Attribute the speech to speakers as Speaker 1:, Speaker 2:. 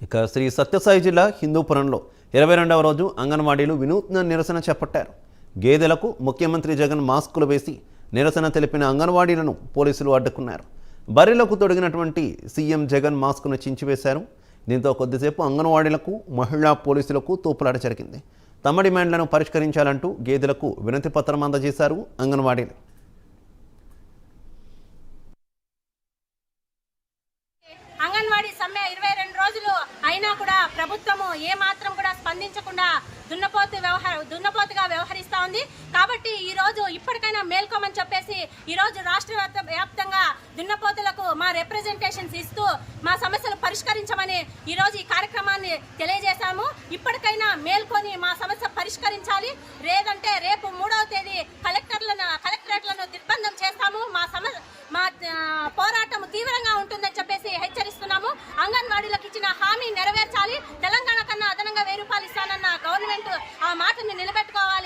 Speaker 1: ఇక శ్రీ సత్యసాయి జిల్లా హిందూపురంలో 22వ రోజు అంగన్వాడీలు వినూత్న నిరసన చేపట్టారు. గేదెలకు ముఖ్యమంత్రి జగన్ మాస్కులు వేసి నిరసన తెలిపిన అంగన్వాడీలను పోలీసులు అడ్డుకున్నారు. బర్రెలకు తొడిగినటువంటి సీఎం జగన్ మాస్కును చించివేశారు. దీంతో కొద్దిసేపు అంగన్వాడీలకు మహిళా పోలీసులకు తోపులాట జరిగింది. తమ డిమాండ్లను పరిష్కరించాలంటూ గేదెలకు వినతి పత్రం అందజేశారు అంగన్వాడీలు.
Speaker 2: అంగన్వాడీ సమ్మె 22 రోజులు అయినా కూడా ప్రభుత్వము ఏ మాత్రం కూడా స్పందించకుండా దున్నపోతుగా వ్యవహరిస్తా ఉంది. కాబట్టి ఈ రోజు ఇప్పటికైనా మేల్కోమని చెప్పేసి ఈ రోజు రాష్ట్ర వ్యాప్తంగా దున్నపోతులకు మా రిప్రజెంటేషన్స్ ఇస్తూ మా సమస్యలు పరిష్కరించమని ఈ రోజు ఈ కార్యక్రమాన్ని తెలియజేశాము. ఇప్పటికైనా మేల్కొని మా సమస్య పరిష్కరించాలి, లేదంటే రేపు 3వ తేదీ కలెక్టరేట్లను దిగ్బంధం చేస్తాము. మా పోరాటం తీవ్రంగా ఉంటుందని చెప్పేసి హెచ్చరిస్తున్నాము. అంగన్వాడీలకు ఇచ్చిన హామీ నెరవేర్చాలి. తెలంగాణ కన్నా అదనంగా 1000 రూపాయలు ఇస్తానన్న గవర్నమెంట్ ఆ మాటని నిలబెట్టుకోవాలి.